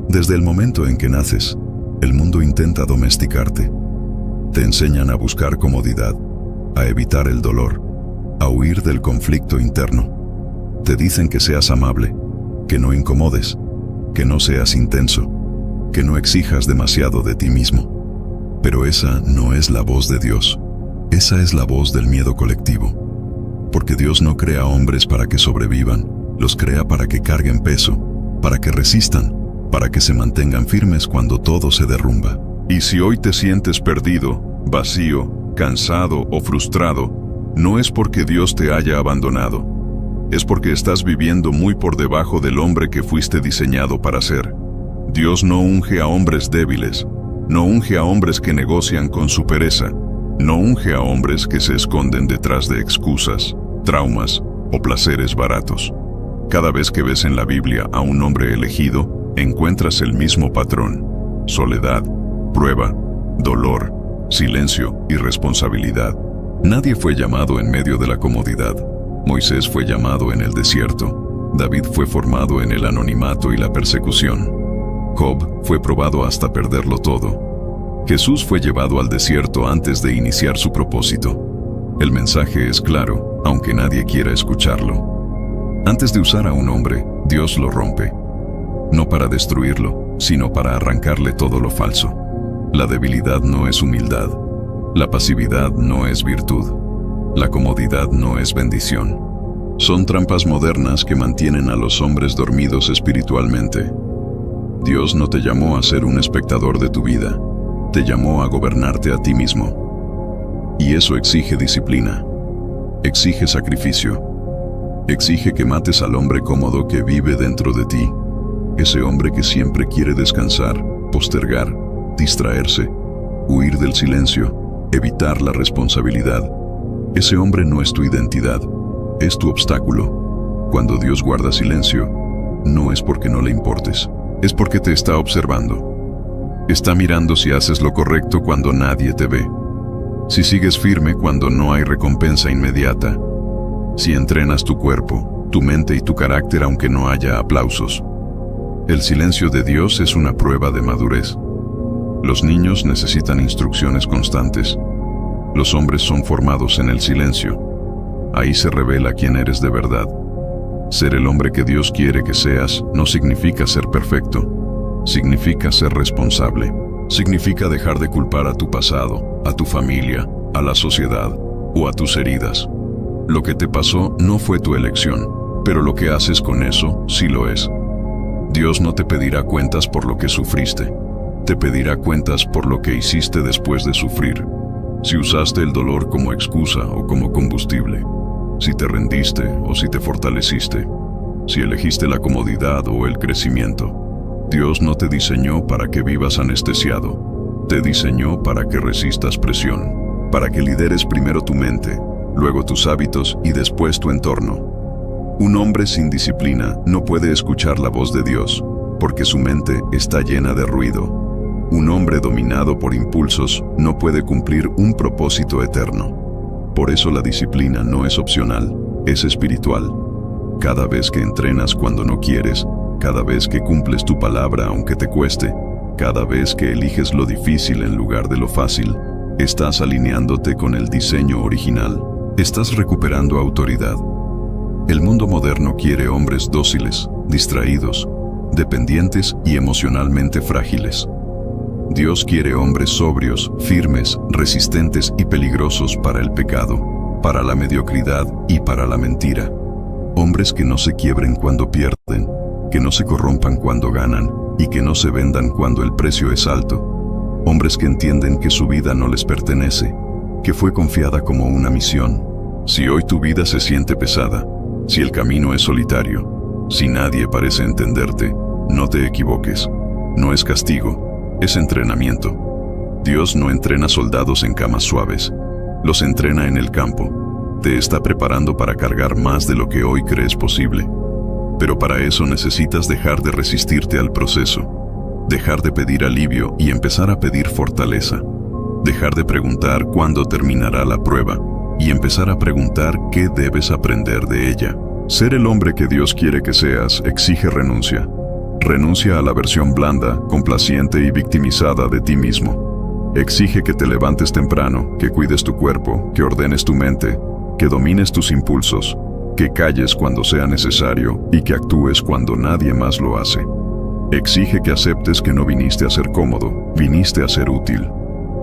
Desde el momento en que naces, el mundo intenta domesticarte. Te enseñan a buscar comodidad, a evitar el dolor, a huir del conflicto interno. Te dicen que seas amable, que no incomodes, que no seas intenso, que no exijas demasiado de ti mismo. Pero esa no es la voz de Dios. Esa es la voz del miedo colectivo. Porque Dios no crea hombres para que sobrevivan, los crea para que carguen peso, para que resistan, para que se mantengan firmes cuando todo se derrumba. Y si hoy te sientes perdido, vacío, cansado o frustrado, no es porque Dios te haya abandonado. Es porque estás viviendo muy por debajo del hombre que fuiste diseñado para ser. Dios no unge a hombres débiles, no unge a hombres que negocian con su pereza, no unge a hombres que se esconden detrás de excusas, traumas o placeres baratos. Cada vez que ves en la Biblia a un hombre elegido, encuentras el mismo patrón: soledad, prueba, dolor, silencio y responsabilidad. Nadie fue llamado en medio de la comodidad. Moisés fue llamado en el desierto. David fue formado en el anonimato y la persecución. Job fue probado hasta perderlo todo. Jesús fue llevado al desierto antes de iniciar su propósito. El mensaje es claro, aunque nadie quiera escucharlo. Antes de usar a un hombre, Dios lo rompe. No para destruirlo, sino para arrancarle todo lo falso. La debilidad no es humildad. La pasividad no es virtud. La comodidad no es bendición. Son trampas modernas que mantienen a los hombres dormidos espiritualmente. Dios no te llamó a ser un espectador de tu vida. Te llamó a gobernarte a ti mismo. Y eso exige disciplina. Exige sacrificio. Exige que mates al hombre cómodo que vive dentro de ti. Ese hombre que siempre quiere descansar, postergar, distraerse, huir del silencio, evitar la responsabilidad. Ese hombre no es tu identidad, es tu obstáculo. Cuando Dios guarda silencio, no es porque no le importes, es porque te está observando. Está mirando si haces lo correcto cuando nadie te ve, si sigues firme cuando no hay recompensa inmediata, si entrenas tu cuerpo, tu mente y tu carácter aunque no haya aplausos. El silencio de Dios es una prueba de madurez. Los niños necesitan instrucciones constantes. Los hombres son formados en el silencio. Ahí se revela quién eres de verdad. Ser el hombre que Dios quiere que seas no significa ser perfecto. Significa ser responsable. Significa dejar de culpar a tu pasado, a tu familia, a la sociedad o a tus heridas. Lo que te pasó no fue tu elección, pero lo que haces con eso sí lo es. Dios no te pedirá cuentas por lo que sufriste. Te pedirá cuentas por lo que hiciste después de sufrir. Si usaste el dolor como excusa o como combustible. Si te rendiste o si te fortaleciste. Si elegiste la comodidad o el crecimiento. Dios no te diseñó para que vivas anestesiado. Te diseñó para que resistas presión. Para que lideres primero tu mente, luego tus hábitos y después tu entorno. Un hombre sin disciplina no puede escuchar la voz de Dios, porque su mente está llena de ruido. Un hombre dominado por impulsos no puede cumplir un propósito eterno. Por eso la disciplina no es opcional, es espiritual. Cada vez que entrenas cuando no quieres, cada vez que cumples tu palabra aunque te cueste, cada vez que eliges lo difícil en lugar de lo fácil, estás alineándote con el diseño original. Estás recuperando autoridad. El mundo moderno quiere hombres dóciles, distraídos, dependientes y emocionalmente frágiles. Dios quiere hombres sobrios, firmes, resistentes y peligrosos para el pecado, para la mediocridad y para la mentira. Hombres que no se quiebren cuando pierden, que no se corrompan cuando ganan y que no se vendan cuando el precio es alto. Hombres que entienden que su vida no les pertenece, que fue confiada como una misión. Si hoy tu vida se siente pesada, si el camino es solitario, si nadie parece entenderte, no te equivoques. No es castigo, es entrenamiento. Dios no entrena soldados en camas suaves, los entrena en el campo. Te está preparando para cargar más de lo que hoy crees posible. Pero para eso necesitas dejar de resistirte al proceso, dejar de pedir alivio y empezar a pedir fortaleza. Dejar de preguntar cuándo terminará la prueba y empezar a preguntar qué debes aprender de ella. Ser el hombre que Dios quiere que seas exige renuncia. Renuncia a la versión blanda, complaciente y victimizada de ti mismo. Exige que te levantes temprano, que cuides tu cuerpo, que ordenes tu mente, que domines tus impulsos, que calles cuando sea necesario y que actúes cuando nadie más lo hace. Exige que aceptes que no viniste a ser cómodo, viniste a ser útil.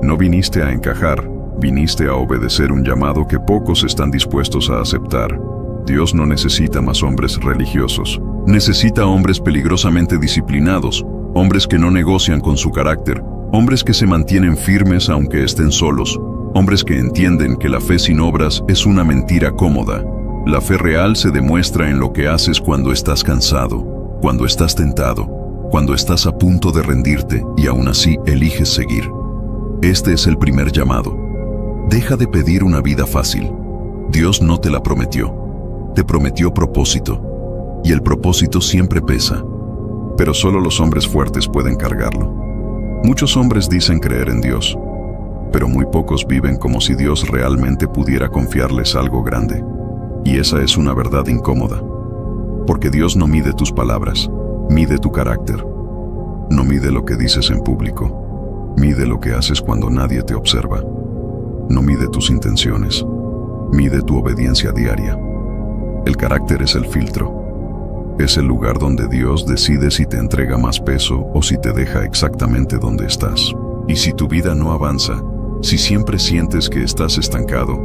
No viniste a encajar, viniste a obedecer un llamado que pocos están dispuestos a aceptar. Dios no necesita más hombres religiosos. Necesita hombres peligrosamente disciplinados, hombres que no negocian con su carácter, hombres que se mantienen firmes aunque estén solos, hombres que entienden que la fe sin obras es una mentira cómoda. La fe real se demuestra en lo que haces cuando estás cansado, cuando estás tentado, cuando estás a punto de rendirte y aún así eliges seguir. Este es el primer llamado. Deja de pedir una vida fácil. Dios no te la prometió. Te prometió propósito. Y el propósito siempre pesa. Pero solo los hombres fuertes pueden cargarlo. Muchos hombres dicen creer en Dios, pero muy pocos viven como si Dios realmente pudiera confiarles algo grande. Y esa es una verdad incómoda. Porque Dios no mide tus palabras, mide tu carácter. No mide lo que dices en público, mide lo que haces cuando nadie te observa. No mide tus intenciones, mide tu obediencia diaria. El carácter es el filtro. Es el lugar donde Dios decide si te entrega más peso o si te deja exactamente donde estás. Y si tu vida no avanza, si siempre sientes que estás estancado,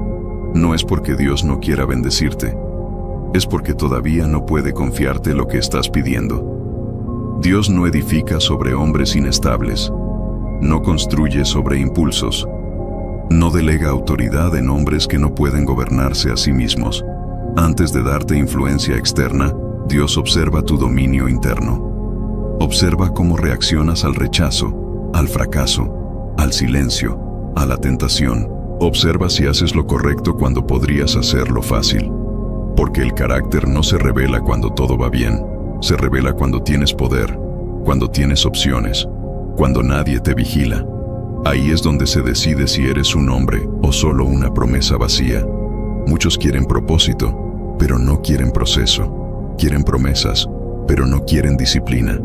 no es porque Dios no quiera bendecirte, es porque todavía no puede confiarte lo que estás pidiendo. Dios no edifica sobre hombres inestables, no construye sobre impulsos, no delega autoridad en hombres que no pueden gobernarse a sí mismos. Antes de darte influencia externa, Dios observa tu dominio interno. Observa cómo reaccionas al rechazo, al fracaso, al silencio, a la tentación. Observa si haces lo correcto cuando podrías hacerlo fácil. Porque el carácter no se revela cuando todo va bien, se revela cuando tienes poder, cuando tienes opciones, cuando nadie te vigila. Ahí es donde se decide si eres un hombre o solo una promesa vacía. Muchos quieren propósito, pero no quieren proceso. Quieren promesas, pero no quieren disciplina.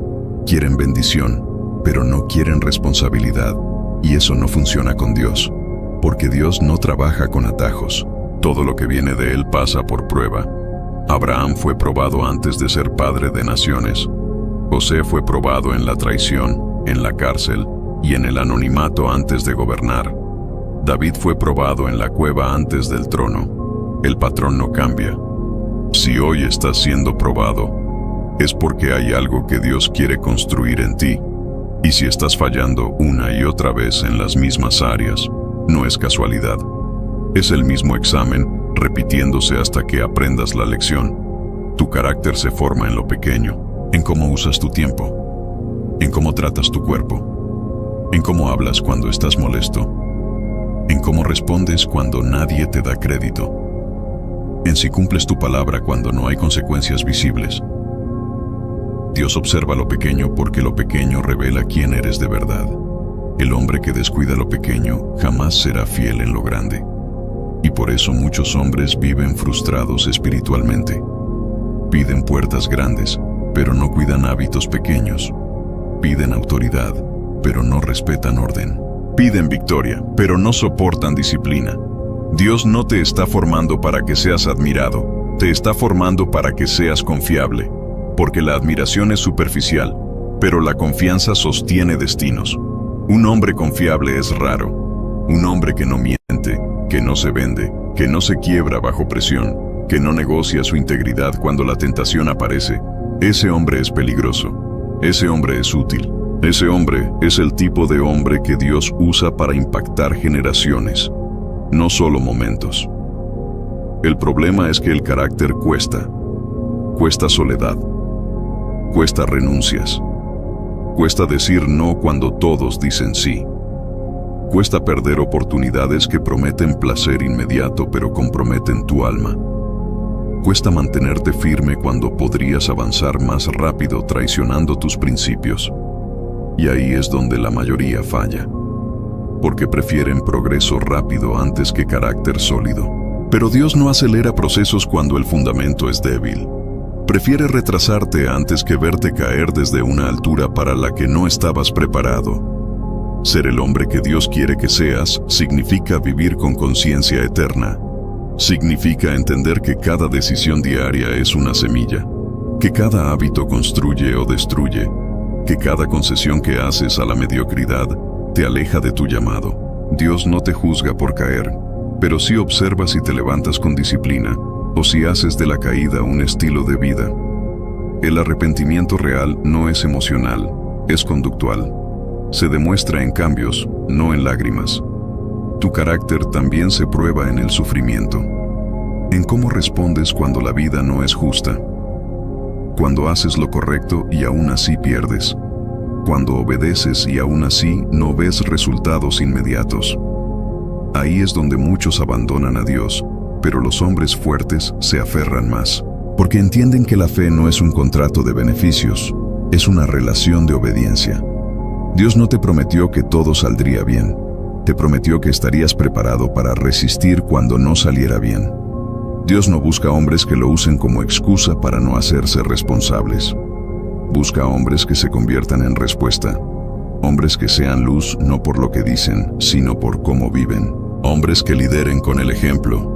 Quieren bendición, pero no quieren responsabilidad. Y eso no funciona con Dios, porque Dios no trabaja con atajos. Todo lo que viene de Él pasa por prueba. Abraham fue probado antes de ser padre de naciones. José fue probado en la traición, en la cárcel y en el anonimato antes de gobernar. David fue probado en la cueva antes del trono. El patrón no cambia. Si hoy estás siendo probado, es porque hay algo que Dios quiere construir en ti. Y si estás fallando una y otra vez en las mismas áreas, no es casualidad. Es el mismo examen, repitiéndose hasta que aprendas la lección. Tu carácter se forma en lo pequeño, en cómo usas tu tiempo, en cómo tratas tu cuerpo, en cómo hablas cuando estás molesto, en cómo respondes cuando nadie te da crédito, en si cumples tu palabra cuando no hay consecuencias visibles. Dios observa lo pequeño porque lo pequeño revela quién eres de verdad. El hombre que descuida lo pequeño jamás será fiel en lo grande. Y por eso muchos hombres viven frustrados espiritualmente. Piden puertas grandes, pero no cuidan hábitos pequeños. Piden autoridad, pero no respetan orden. Piden victoria, pero no soportan disciplina. Dios no te está formando para que seas admirado, te está formando para que seas confiable, porque la admiración es superficial, pero la confianza sostiene destinos. Un hombre confiable es raro, un hombre que no miente, que no se vende, que no se quiebra bajo presión, que no negocia su integridad cuando la tentación aparece. Ese hombre es peligroso, ese hombre es útil, ese hombre es el tipo de hombre que Dios usa para impactar generaciones, no solo momentos. El problema es que el carácter cuesta soledad, cuesta renuncias, cuesta decir no cuando todos dicen sí. Cuesta perder oportunidades que prometen placer inmediato pero comprometen tu alma. Cuesta mantenerte firme cuando podrías avanzar más rápido traicionando tus principios. Y ahí es donde la mayoría falla, porque prefieren progreso rápido antes que carácter sólido. Pero Dios no acelera procesos cuando el fundamento es débil. Prefiere retrasarte antes que verte caer desde una altura para la que no estabas preparado. Ser el hombre que Dios quiere que seas significa vivir con conciencia eterna. Significa entender que cada decisión diaria es una semilla, que cada hábito construye o destruye, que cada concesión que haces a la mediocridad te aleja de tu llamado. Dios no te juzga por caer, pero sí observa si te levantas con disciplina o si haces de la caída un estilo de vida. El arrepentimiento real no es emocional, es conductual. Se demuestra en cambios, no en lágrimas. Tu carácter también se prueba en el sufrimiento, en cómo respondes cuando la vida no es justa, cuando haces lo correcto y aún así pierdes, cuando obedeces y aún así no ves resultados inmediatos. Ahí es donde muchos abandonan a Dios, pero los hombres fuertes se aferran más, porque entienden que la fe no es un contrato de beneficios, es una relación de obediencia. Dios no te prometió que todo saldría bien, te prometió que estarías preparado para resistir cuando no saliera bien. Dios no busca hombres que lo usen como excusa para no hacerse responsables. Busca hombres que se conviertan en respuesta, hombres que sean luz no por lo que dicen, sino por cómo viven, hombres que lideren con el ejemplo.